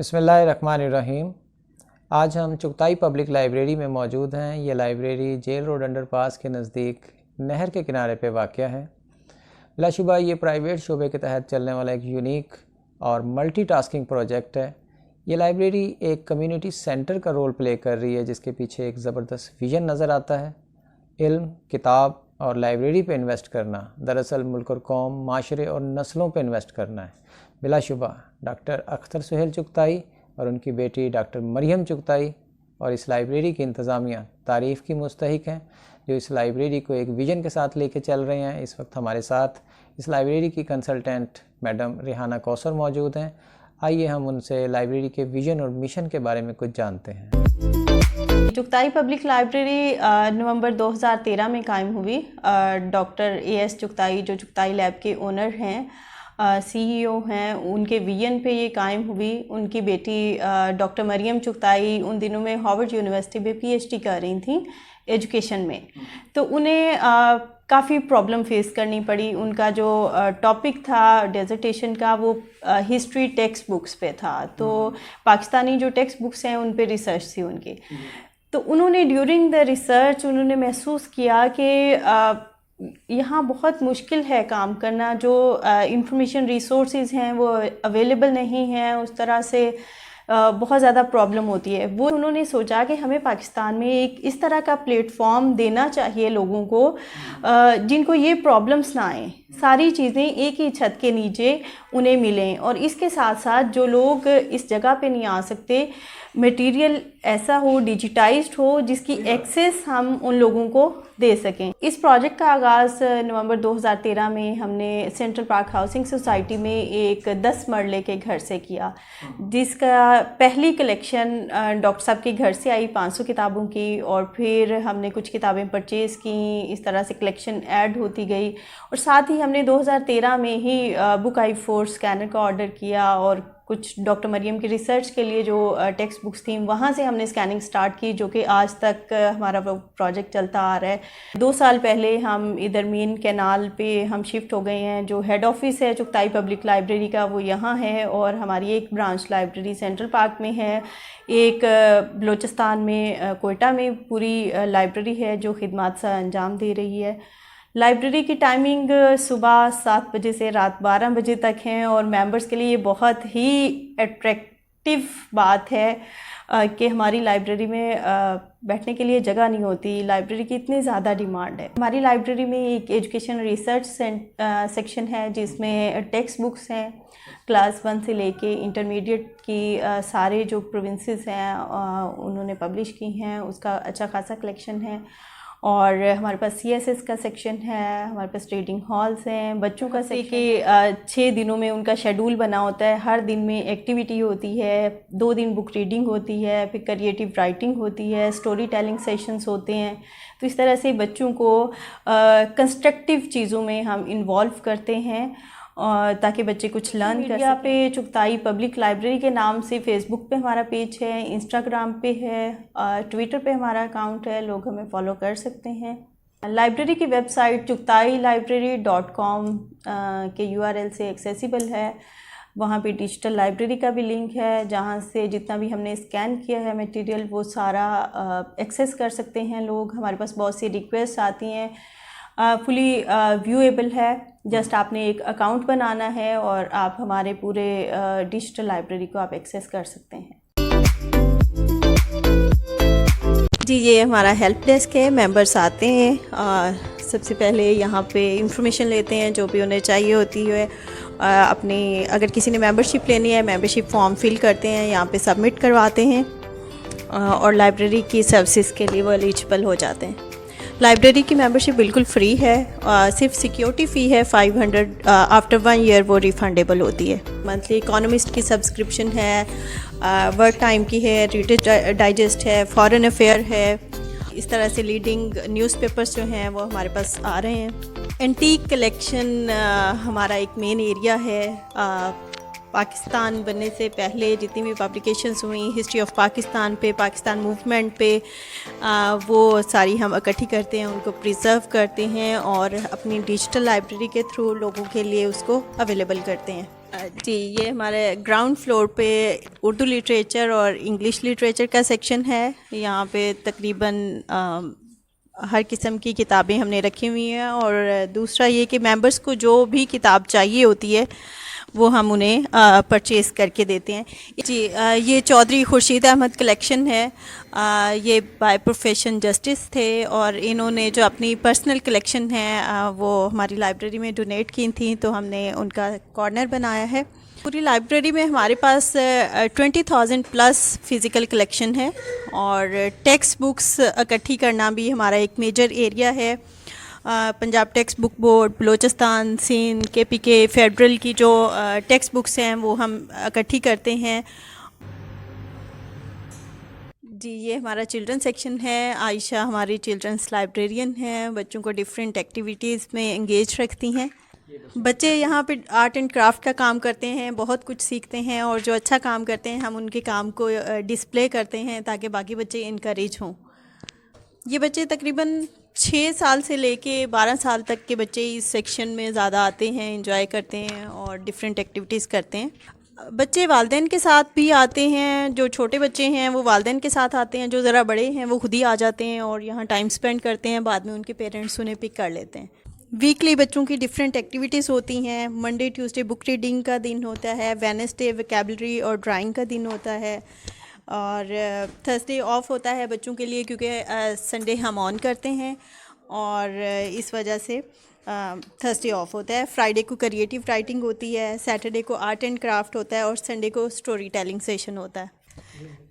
बिस्मिल्लाहिर्रहमानिर्रहीम। आज हम चुगताई पब्लिक लाइब्रेरी में मौजूद हैं। ये लाइब्रेरी जेल रोड अंडरपास के नज़दीक नहर के किनारे पे वाक़या है। बिलाशुबा ये प्राइवेट शोबे के तहत चलने वाला एक यूनिक और मल्टीटास्किंग प्रोजेक्ट है। ये लाइब्रेरी एक कम्युनिटी सेंटर का रोल प्ले कर रही है, जिसके पीछे एक ज़बरदस्त विज़न नज़र आता है। इल्म, किताब और लाइब्रेरी पे इन्वेस्ट करना दरअसल मुल्क और कौम, माशरे और नस्लों पे इन्वेस्ट करना है। बिलाशुबा डॉक्टर अख्तर सुहेल चुगताई और उनकी बेटी डॉक्टर मरियम चुगताई और इस लाइब्रेरी की इंतज़ामिया तारीफ़ की मुस्तहिक हैं, जो इस लाइब्रेरी को एक विज़न के साथ लेके चल रहे हैं। इस वक्त हमारे साथ इस लाइब्रेरी की कंसल्टेंट मैडम रेहाना कौसर मौजूद हैं। आइए हम उनसे लाइब्रेरी के विज़न और मिशन के बारे में कुछ जानते हैं। चुगताई पब्लिक लाइब्रेरी नवंबर 2013 में कायम हुई। डॉक्टर AS चुगताई जो चुगताई लैब के ओनर हैं, CEO हैं, उनके विजन पे ये कायम हुई। उनकी बेटी डॉक्टर मरियम चुगताई उन दिनों में हार्वर्ड यूनिवर्सिटी में PhD कर रही थी एजुकेशन में। तो उन्हें काफ़ी प्रॉब्लम फेस करनी पड़ी। उनका जो टॉपिक था डिसर्टेशन का, वो हिस्ट्री टेक्स्ट बुक्स पे था। तो पाकिस्तानी जो टेक्स्ट बुक्स हैं उन पे रिसर्च थी उनकी। तो उन्होंने ड्यूरिंग द रिसर्च उन्होंने महसूस किया कि यहाँ बहुत मुश्किल है काम करना। जो इंफॉर्मेशन रिसोर्सेज हैं वो अवेलेबल नहीं हैं उस तरह से, बहुत ज़्यादा प्रॉब्लम होती है। वो उन्होंने सोचा कि हमें पाकिस्तान में एक इस तरह का प्लेटफॉर्म देना चाहिए लोगों को जिनको ये प्रॉब्लम्स ना आएँ, सारी चीज़ें एक ही छत के नीचे उन्हें मिलें। और इसके साथ साथ जो लोग इस जगह पे नहीं आ सकते, मटेरियल ऐसा हो, डिजिटाइज्ड हो, जिसकी एक्सेस हम उन लोगों को दे सकें। इस प्रोजेक्ट का आगाज़ नवंबर 2013 में हमने सेंट्रल पार्क हाउसिंग सोसाइटी में एक 10 मरले के घर से किया, जिसका पहली कलेक्शन डॉक्टर साहब के घर से आई 500 किताबों की। और फिर हमने कुछ किताबें परचेज़ की, इस तरह से कलेक्शन ऐड होती गई। और साथ ही हमने 2013 में ही बुक i4 स्कैनर का ऑर्डर किया और कुछ डॉक्टर मरियम की रिसर्च के लिए जो टेक्स्ट बुक्स थी वहाँ से हमने स्कैनिंग स्टार्ट की, जो कि आज तक हमारा वो प्रोजेक्ट चलता आ रहा है। 2 साल पहले हम इधर मेन कैनाल पे हम शिफ्ट हो गए हैं। जो हेड ऑफिस है चुगताई पब्लिक लाइब्रेरी का वो यहाँ है, और हमारी एक ब्रांच लाइब्रेरी सेंट्रल पार्क में है, एक बलोचिस्तान में कोयटा में पूरी लाइब्रेरी है जो खिदमत से अंजाम दे रही है। लाइब्रेरी की टाइमिंग सुबह 7 बजे से रात 12 बजे तक हैं। और मेंबर्स के लिए ये बहुत ही अट्रैक्टिव बात है कि हमारी लाइब्रेरी में बैठने के लिए जगह नहीं होती। लाइब्रेरी की इतनी ज़्यादा डिमांड है। हमारी लाइब्रेरी में एक एजुकेशन रिसर्च सेक्शन है, जिसमें टेक्स्ट बुक्स हैं क्लास 1 से लेके इंटरमीडिएट की सारे जो प्रोविंसेस हैं उन्होंने पब्लिश की हैं, उसका अच्छा खासा कलेक्शन है। और हमारे पास CSS का सेक्शन है, हमारे पास रीडिंग हॉल्स हैं, बच्चों का सेक्शन कि 6 दिनों में उनका शेड्यूल बना होता है। हर दिन में एक्टिविटी होती है, 2 दिन बुक रीडिंग होती है, फिर क्रिएटिव राइटिंग होती है, स्टोरी टेलिंग सेशंस होते हैं। तो इस तरह से बच्चों को कंस्ट्रक्टिव चीज़ों में हम इन्वॉल्व करते हैं ताकि बच्चे कुछ लर्न कर सकें। पे चुगताई पब्लिक लाइब्रेरी के नाम से फेसबुक पे हमारा पेज है, इंस्टाग्राम पे है, ट्विटर पे हमारा अकाउंट है, लोग हमें फॉलो कर सकते हैं। लाइब्रेरी की वेबसाइट chugtaiLibrary.com के URL से एक्सेसिबल है। वहाँ पे डिजिटल लाइब्रेरी का भी लिंक है, जहाँ से जितना भी हमने स्कैन किया है मटेरियल वो सारा एक्सेस कर सकते हैं लोग। हमारे पास बहुत सी रिक्वेस्ट आती हैं, फुली व्यूएबल है। जस्ट आपने एक अकाउंट बनाना है और आप हमारे पूरे डिजिटल लाइब्रेरी को आप एक्सेस कर सकते हैं। जी, ये हमारा हेल्प डेस्क है। मेंबर्स आते हैं, सबसे पहले यहाँ पे इंफॉर्मेशन लेते हैं जो भी उन्हें चाहिए होती है। अपनी अगर किसी ने मेंबरशिप लेनी है, मेंबरशिप फॉर्म फिल करते हैं, यहाँ पे सबमिट करवाते हैं और लाइब्रेरी की सर्विसेज के लिए वो एलिजिबल हो जाते हैं। लाइब्रेरी की मेंबरशिप बिल्कुल फ्री है, सिर्फ सिक्योरिटी फ़ी है 500। आफ्टर 1 ईयर वो रिफंडेबल होती है। मंथली इकोनॉमिस्ट की सब्सक्रिप्शन है, वर्क टाइम की है, रीडर डाइजेस्ट है, फॉरेन अफेयर है। इस तरह से लीडिंग न्यूज़पेपर्स जो हैं वो हमारे पास आ रहे हैं। एंटीक कलेक्शन हमारा एक मेन एरिया है। पाकिस्तान बनने से पहले जितनी भी पब्लिकेशंस हुई हिस्ट्री ऑफ पाकिस्तान पे, पाकिस्तान मूवमेंट पे, वो सारी हम इकट्ठी करते हैं, उनको प्रिजर्व करते हैं और अपनी डिजिटल लाइब्रेरी के थ्रू लोगों के लिए उसको अवेलेबल करते हैं। जी, ये हमारे ग्राउंड फ्लोर पे उर्दू लिटरेचर और इंग्लिश लिटरेचर का सेक्शन है। यहाँ पे तकरीबन हर किस्म की किताबें हमने रखी हुई हैं, और दूसरा ये कि मेंबर्स को जो भी किताब चाहिए होती है वो हम उन्हें परचेज़ करके देते हैं। जी, ये चौधरी खुर्शीद अहमद कलेक्शन है। ये बाय प्रोफेशन जस्टिस थे, और इन्होंने जो अपनी पर्सनल कलेक्शन है वो हमारी लाइब्रेरी में डोनेट की थी, तो हमने उनका कॉर्नर बनाया है। पूरी लाइब्रेरी में हमारे पास 20,000 प्लस फ़िज़िकल कलेक्शन है, और टेक्स्ट बुक्स इकट्ठी करना भी हमारा एक मेजर एरिया है। Punjab textbook board, Balochistan, Sindh, KPK, federal की जो टेक्स्ट बुक्स हैं वो हम इकट्ठी करते हैं। जी, ये हमारा चिल्ड्रन सेक्शन है। आयशा हमारी चिल्ड्रंस लाइब्रेरियन हैं, बच्चों को डिफरेंट एक्टिविटीज़ में एंगेज रखती हैं। बच्चे यहाँ पे आर्ट एंड क्राफ्ट का काम करते हैं, बहुत कुछ सीखते हैं, और जो अच्छा काम करते हैं हम उनके काम को डिस्प्ले करते हैं ताकि बाकी बच्चे इनकरेज हों। ये बच्चे तकरीबन 6 साल से लेके 12 साल तक के बच्चे इस सेक्शन में ज़्यादा आते हैं, एंजॉय करते हैं और डिफरेंट एक्टिविटीज़ करते हैं। बच्चे वालिदैन के साथ भी आते हैं। जो छोटे बच्चे हैं वो वालिदैन के साथ आते हैं, जो ज़रा बड़े हैं वो खुद ही आ जाते हैं और यहाँ टाइम स्पेंड करते हैं, बाद में उनके पेरेंट्स उन्हें पिक कर लेते हैं। वीकली बच्चों की डिफरेंट एक्टिविटीज़ होती हैं। मंडे ट्यूसडे बुक रीडिंग का दिन होता है, वेडनेसडे वोकैबुलरी और ड्राइंग का दिन होता है, और थर्सडे ऑफ होता है बच्चों के लिए क्योंकि संडे हम ऑन करते हैं, और इस वजह से थर्सडे ऑफ होता है। फ्राइडे को क्रिएटिव राइटिंग होती है, सैटरडे को आर्ट एंड क्राफ्ट होता है, और संडे को स्टोरी टेलिंग सेशन होता है।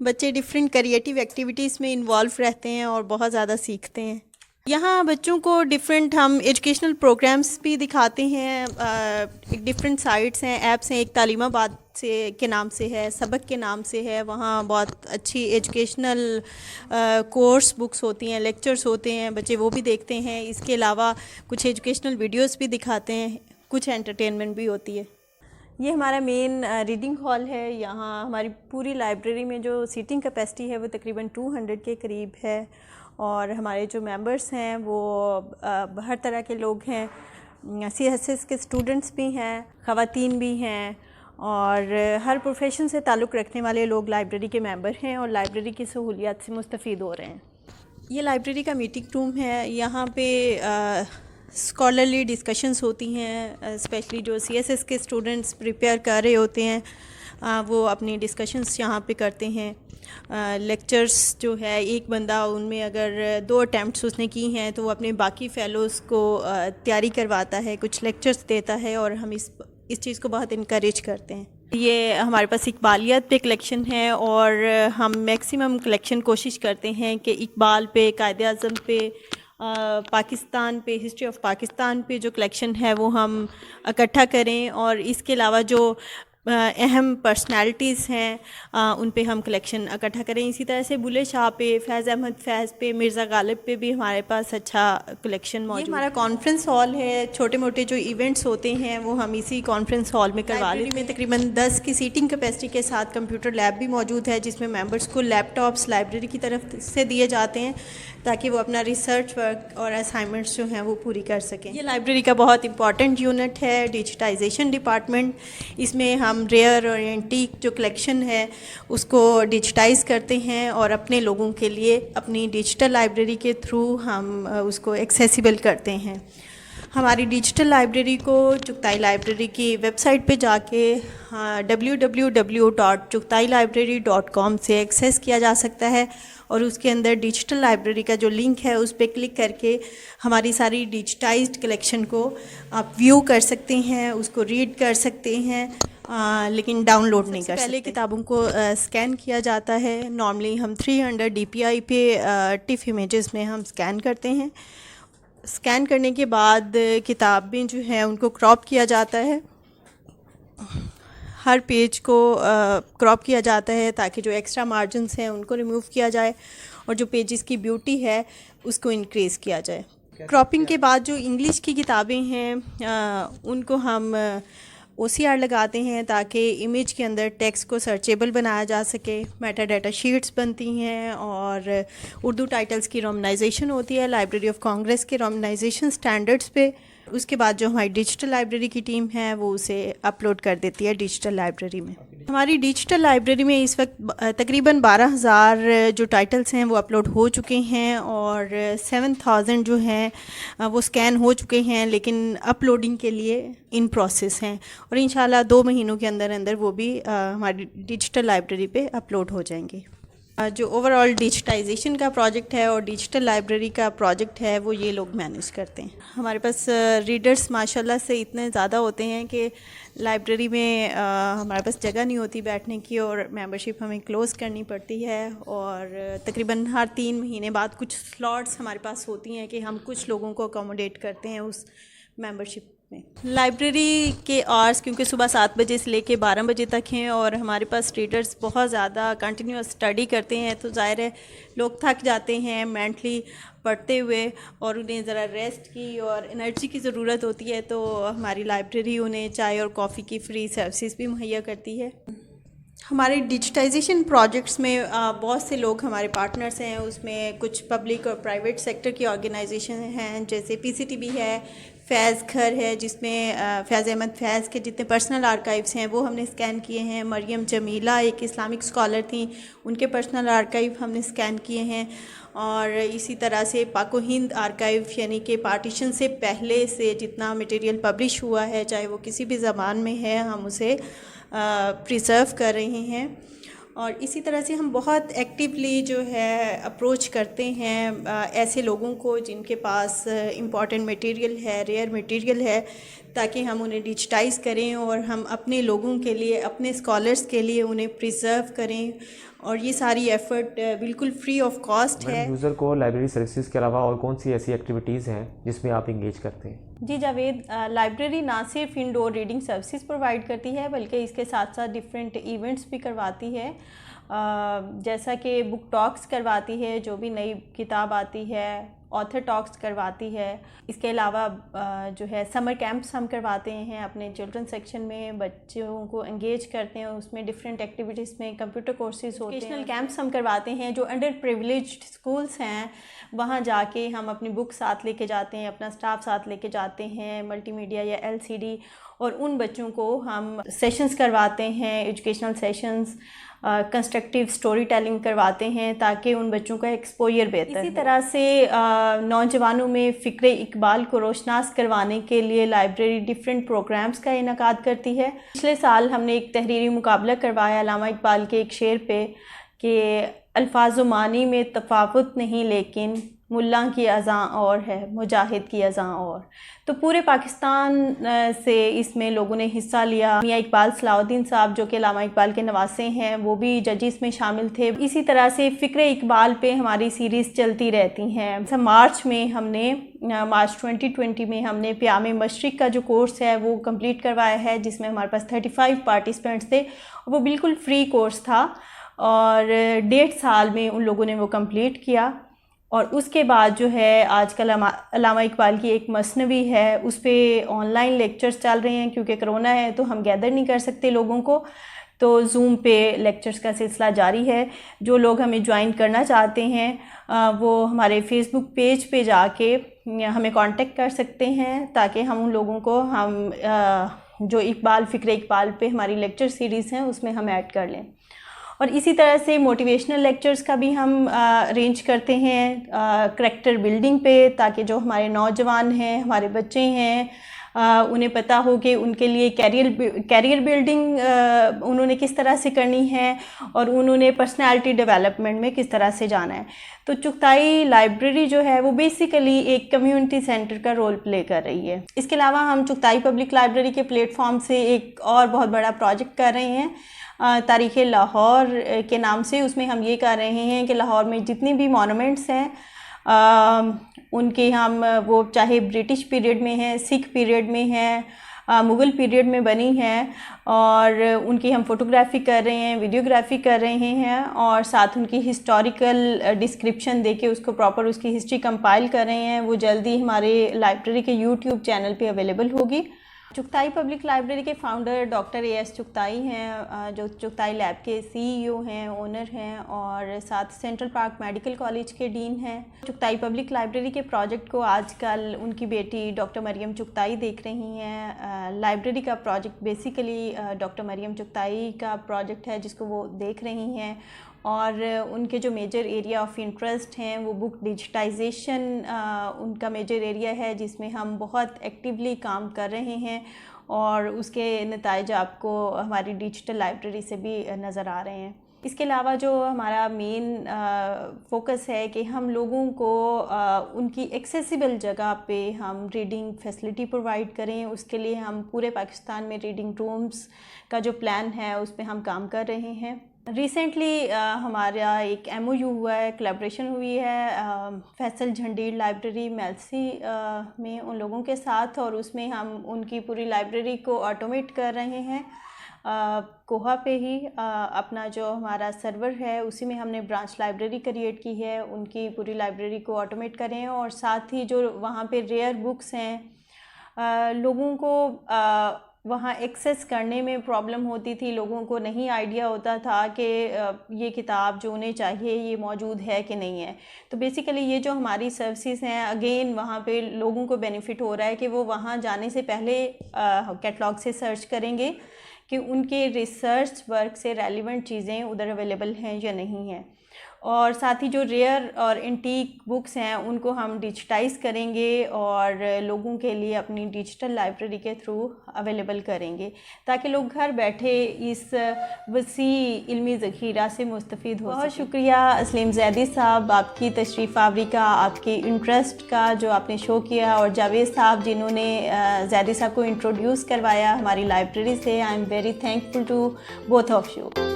बच्चे डिफरेंट क्रिएटिव एक्टिविटीज़ में इन्वॉल्व रहते हैं और बहुत ज़्यादा सीखते हैं। यहाँ बच्चों को डिफरेंट हम एजुकेशनल प्रोग्राम्स भी दिखाते हैं। एक डिफरेंट साइट्स हैं, ऐप्स हैं। एक तालीमाबाद से के नाम से है, सबक के नाम से है। वहाँ बहुत अच्छी एजुकेशनल कोर्स बुक्स होती हैं, लेक्चर्स होते हैं, बच्चे वो भी देखते हैं। इसके अलावा कुछ एजुकेशनल वीडियोस भी दिखाते हैं, कुछ एंटरटेनमेंट भी होती है। ये हमारा मेन रीडिंग हॉल है। यहाँ हमारी पूरी लाइब्रेरी में जो सीटिंग कैपेसिटी है वो तकरीबन 200 के करीब है, और हमारे जो मेंबर्स हैं वो हर तरह के लोग हैं। CSS के स्टूडेंट्स भी हैं, ख़वातीन भी हैं, और हर प्रोफेशन से ताल्लुक़ रखने वाले लोग लाइब्रेरी के मेंबर हैं और लाइब्रेरी की सहूलियात से मुस्तफ़ीद हो रहे हैं। ये लाइब्रेरी का मीटिंग रूम है। यहाँ पे स्कॉलरली डिस्कशंस होती हैं, स्पेशली जो CSS के स्टूडेंट्स प्रिपेयर कर रहे होते हैं वो अपनी डिस्कशंस यहाँ पे करते हैं। लेक्चर्स जो है, एक बंदा उनमें अगर 2 अटैम्प्ट्स उसने की हैं तो वो अपने बाकी फ़ेलोज़ को तैयारी करवाता है, कुछ लेक्चर्स देता है, और हम इस चीज़ को बहुत इनकरेज करते हैं। ये हमारे पास इकबालियत पे कलेक्शन है, और हम मैक्सिमम कलेक्शन कोशिश करते हैं कि इकबाल पे, कायदे आज़म पे, पाकिस्तान पे, हिस्ट्री ऑफ पाकिस्तान पे जो कलेक्शन है वो हम इकट्ठा करें, और इसके अलावा जो अहम पर्सनालिटीज़ हैं उन पे हम कलेक्शन इकट्ठा करें। इसी तरह से बुले शाह पे, फैज़ अहमद फैज़ पे, मिर्ज़ा गालिब पे भी हमारे पास अच्छा कलेक्शन मौजूद है। हमारा कॉन्फ्रेंस हॉल है। छोटे मोटे जो इवेंट्स होते हैं वो हम इसी कॉन्फ्रेंस हॉल में करवा लेते हैं। में तकरीबन 10 की सीटिंग कैपेसिटी के साथ कंप्यूटर लैब भी मौजूद है, जिसमें मेंबर्स को लैपटॉप्स लाइब्रेरी की तरफ से दिए जाते हैं ताकि वो अपना रिसर्च वर्क और असाइनमेंट्स जो हैं वो पूरी कर सकें। ये लाइब्रेरी का बहुत इंपॉर्टेंट यूनिट है, डिजिटाइजेशन डिपार्टमेंट। इसमें हम रेयर और एंटीक जो कलेक्शन है उसको डिजिटाइज़ करते हैं, और अपने लोगों के लिए अपनी डिजिटल लाइब्रेरी के थ्रू हम उसको एक्सेसिबल करते हैं। हमारी डिजिटल लाइब्रेरी को चुगताई लाइब्रेरी की वेबसाइट पे जाके www.chuktaiLibrary.com से एक्सेस किया जा सकता है, और उसके अंदर डिजिटल लाइब्रेरी का जो लिंक है उस पर क्लिक करके हमारी सारी डिजिटाइज्ड कलेक्शन को आप व्यू कर सकते हैं, उसको रीड कर सकते हैं, लेकिन डाउनलोड नहीं कर सकते। पहले किताबों को स्कैन किया जाता है। नॉर्मली हम 300 DPI पे टिफ इमेजेस में हम स्कैन करते हैं। स्कैन करने के बाद किताबें जो हैं उनको क्रॉप किया जाता है। हर पेज को क्रॉप किया जाता है ताकि जो एक्स्ट्रा मार्जिन्स हैं उनको रिमूव किया जाए, और जो पेजेस की ब्यूटी है उसको इंक्रीज़ किया जाए। क्रॉपिंग के बाद जो इंग्लिश की किताबें हैं उनको हम OCR लगाते हैं ताकि इमेज के अंदर टेक्स्ट को सर्चेबल बनाया जा सके। मेटा डाटा शीट्स बनती हैं, और उर्दू टाइटल्स की रोमनाइजेशन होती है लाइब्रेरी ऑफ कांग्रेस के रोमनाइजेशन स्टैंडर्ड्स पे। उसके बाद जो हमारी डिजिटल लाइब्रेरी की टीम है वो उसे अपलोड कर देती है डिजिटल लाइब्रेरी में। हमारी डिजिटल लाइब्रेरी में इस वक्त तकरीबन 12,000 जो टाइटल्स हैं वो अपलोड हो चुके हैं और 7,000 जो हैं वो स्कैन हो चुके हैं, लेकिन अपलोडिंग के लिए इन प्रोसेस हैं और इंशाल्लाह 2 महीनों के अंदर अंदर वो भी हमारी डिजिटल लाइब्रेरी पे अपलोड हो जाएंगे। जो ओवरऑल डिजिटाइजेशन का प्रोजेक्ट है और डिजिटल लाइब्रेरी का प्रोजेक्ट है वो ये लोग मैनेज करते हैं। हमारे पास रीडर्स माशाल्लाह से इतने ज़्यादा होते हैं कि लाइब्रेरी में हमारे पास जगह नहीं होती बैठने की और मेंबरशिप हमें क्लोज़ करनी पड़ती है और तकरीबन हर 3 महीने बाद कुछ स्लॉट्स हमारे पास होती हैं कि हम कुछ लोगों को अकोमोडेट करते हैं उस मेंबरशिप में। लाइब्रेरी के आवर्स क्योंकि सुबह 7 बजे से लेके 12 बजे तक हैं और हमारे पास रीडर्स बहुत ज़्यादा कंटिन्यूस स्टडी करते हैं, तो ज़ाहिर है लोग थक जाते हैं मेंटली पढ़ते हुए और उन्हें ज़रा रेस्ट की और एनर्जी की ज़रूरत होती है, तो हमारी लाइब्रेरी उन्हें चाय और कॉफ़ी की फ्री सर्विसेज भी मुहैया करती है। हमारे डिजिटाइजेशन प्रोजेक्ट्स में बहुत से लोग हमारे पार्टनर्स हैं, उसमें कुछ पब्लिक और प्राइवेट सेक्टर की ऑर्गेनाइजेशन हैं, जैसे पीसीटीबी है, फैज़ घर है जिसमें फैज़ अहमद फैज़ के जितने पर्सनल आर्काइव्स हैं वो हमने स्कैन किए हैं। मरियम जमीला एक इस्लामिक स्कॉलर थी, उनके पर्सनल आर्काइव हमने स्कैन किए हैं और इसी तरह से पाको हिंद आर्काइव यानी कि पार्टीशन से पहले से जितना मटेरियल पब्लिश हुआ है चाहे वो किसी भी ज़बान में है हम उसे प्रिजर्व कर रहे हैं। और इसी तरह से हम बहुत एक्टिवली जो है अप्रोच करते हैं ऐसे लोगों को जिनके पास इम्पॉर्टेंट मटेरियल है, रेयर मटेरियल है, ताकि हम उन्हें डिजिटाइज़ करें और हम अपने लोगों के लिए, अपने स्कॉलर्स के लिए उन्हें प्रिजर्व करें और ये सारी एफ़र्ट बिल्कुल फ्री ऑफ कॉस्ट है। यूज़र को लाइब्रेरी सर्विसेज के अलावा और कौन सी ऐसी एक्टिविटीज़ हैं जिसमें आप इंगेज करते हैं? जी जावेद, लाइब्रेरी ना सिर्फ इंडोर रीडिंग सर्विसेज प्रोवाइड करती है बल्कि इसके साथ साथ डिफरेंट इवेंट्स भी करवाती है, जैसा कि बुक टॉक्स करवाती है, जो भी नई किताब आती है, ऑथर टॉक्स करवाती है। इसके अलावा जो है समर कैंप्स हम करवाते हैं अपने चिल्ड्रन सेक्शन में, बच्चों को एंगेज करते हैं उसमें, डिफरेंट एक्टिविटीज़ में कंप्यूटर कोर्सेज होते हैं। वोकेशनल कैंप्स हम करवाते हैं, जो अंडर प्रिविलेज्ड स्कूल्स हैं वहाँ जाके हम अपनी बुक साथ लेके जाते हैं, अपना स्टाफ साथ लेके जाते हैं, मल्टीमीडिया या एलसीडी, और उन बच्चों को हम सेशंस करवाते हैं, educational sessions, constructive story telling करवाते हैं ताकि उन बच्चों का एक्सपोजर बेहतर। इसी तरह से नौजवानों में फ़िक्र इकबाल को रोशनास करवाने के लिए लाइब्रेरी डिफरेंट प्रोग्राम्स का इनेकाद करती है। पिछले साल हमने एक तहरीरी मुकाबला करवाया अल्लामा इकबाल के एक शेर पे कि अल्फाज़ मानी में तफावत नहीं लेकिन मुल्ला की अज़ां और है, मुजाहिद की अज़ां और। तो पूरे पाकिस्तान से इसमें लोगों ने हिस्सा लिया। मियाँ इकबाल सलाउद्दीन साहब जो कि अल्लामा इकबाल के नवासे हैं वो भी जजिस में शामिल थे। इसी तरह से फ़िक्र इकबाल पे हमारी सीरीज़ चलती रहती हैं। मार्च में हमने मार्च 2020 में हमने प्याम मशरिक़ का जो कोर्स है वो कंप्लीट करवाया है, जिसमें हमारे पास 35 पार्टिसिपेंट्स थे। वो बिल्कुल फ्री कोर्स था और 1.5 साल में उन लोगों ने वो कंप्लीट किया। और उसके बाद जो है आजकल अल्लामा इकबाल की एक मसनवी है, उस पर ऑनलाइन लेक्चर्स चल रहे हैं, क्योंकि कोरोना है तो हम गैदर नहीं कर सकते लोगों को, तो ज़ूम पे लेक्चर्स का सिलसिला जारी है। जो लोग हमें ज्वाइन करना चाहते हैं वो हमारे फेसबुक पेज पे जाके हमें कांटेक्ट कर सकते हैं, ताकि हम उन लोगों को हम जो फ़िक्र इकबाल पे हमारी लेक्चर सीरीज़ हैं उसमें हम ऐड कर लें। और इसी तरह से मोटिवेशनल लेक्चर्स का भी हम अरेंज करते हैं करैक्टर बिल्डिंग पे, ताकि जो हमारे नौजवान हैं, हमारे बच्चे हैं, उन्हें पता हो कि उनके लिए कैरियर बिल्डिंग उन्होंने किस तरह से करनी है और उन्होंने पर्सनालिटी डेवलपमेंट में किस तरह से जाना है। तो चुगताई लाइब्रेरी जो है वो बेसिकली एक कम्युनिटी सेंटर का रोल प्ले कर रही है। इसके अलावा हम चुगताई पब्लिक लाइब्रेरी के प्लेटफॉर्म से एक और बहुत बड़ा प्रोजेक्ट कर रहे हैं तारीख़ लाहौर के नाम से। उसमें हम ये कर रहे हैं कि लाहौर में जितनी भी मॉन्यूमेंट्स हैं उनके हम वो चाहे ब्रिटिश पीरियड में हैं, सिख पीरियड में हैं, मुग़ल पीरियड में बनी हैं, और उनकी हम फ़ोटोग्राफ़ी कर रहे हैं, वीडियोग्राफ़ी कर रहे हैं, और साथ उनकी हिस्टोरिकल डिस्क्रिप्शन देके उसको प्रॉपर उसकी हिस्ट्री कंपाइल कर रहे हैं। वो जल्दी हमारे लाइब्रेरी के यूट्यूब चैनल पे अवेलेबल होगी। चुगताई पब्लिक लाइब्रेरी के फाउंडर डॉक्टर एएस चुगताई हैं, जो चुगताई लैब के सीईओ हैं, ओनर हैं और साथ सेंट्रल पार्क मेडिकल कॉलेज के डीन हैं। चुगताई पब्लिक लाइब्रेरी के प्रोजेक्ट को आजकल उनकी बेटी डॉक्टर मरियम चुगताई देख रही हैं। लाइब्रेरी का project basically doctor Mariam Chughtai का प्रोजेक्ट है जिसको वो देख रही हैं और उनके जो मेजर एरिया ऑफ इंटरेस्ट हैं वो बुक डिजिटाइजेशन उनका मेजर एरिया है जिसमें हम बहुत एक्टिवली काम कर रहे हैं और उसके नताइज आपको हमारी डिजिटल लाइब्रेरी से भी नज़र आ रहे हैं। इसके अलावा जो हमारा मेन फोकस है कि हम लोगों को उनकी एक्सेसिबल जगह पे हम रीडिंग फैसिलिटी प्रोवाइड करें। उसके लिए हम पूरे पाकिस्तान में रीडिंग रूम्स का जो प्लान है उस पर हम काम कर रहे हैं। रिसेंटली हमारा एक MOU हुआ है, कोलैबोरेशन हुई है फैसल झंडीर लाइब्रेरी मेल्सी में उन लोगों के साथ और उसमें हम उनकी पूरी लाइब्रेरी को ऑटोमेट कर रहे हैं। कोहा पे ही अपना जो हमारा सर्वर है उसी में हमने ब्रांच लाइब्रेरी क्रिएट की है, उनकी पूरी लाइब्रेरी को ऑटोमेट करें और साथ ही जो वहाँ पे रेयर बुक्स हैं लोगों को वहाँ एक्सेस करने में प्रॉब्लम होती थी, लोगों को नहीं आइडिया होता था कि ये किताब जो उन्हें चाहिए ये मौजूद है कि नहीं है। तो बेसिकली ये जो हमारी सर्विसेज हैं अगेन वहाँ पे लोगों को बेनिफिट हो रहा है कि वो वहाँ जाने से पहले कैटलॉग से सर्च करेंगे कि उनके रिसर्च वर्क से रेलिवेंट चीज़ें उधर अवेलेबल हैं या नहीं हैं। और साथ ही जो रेयर और एंटीक बुक्स हैं उनको हम डिजिटाइज़ करेंगे और लोगों के लिए अपनी डिजिटल लाइब्रेरी के थ्रू अवेलेबल करेंगे ताकि लोग घर बैठे इस वसी इल्मी ज़ख़ीरा से मुस्तफ़ीद हो। बहुत शुक्रिया असलीम ज़ैदी साहब, आपकी तशरीफ़ आवरी का, आपके इंटरेस्ट का जो आपने शो किया और जावेद साहब जिन्होंने ज़ैदी साहब को इंट्रोड्यूस करवाया हमारी लाइब्रेरी से। I am very thankful to both of you.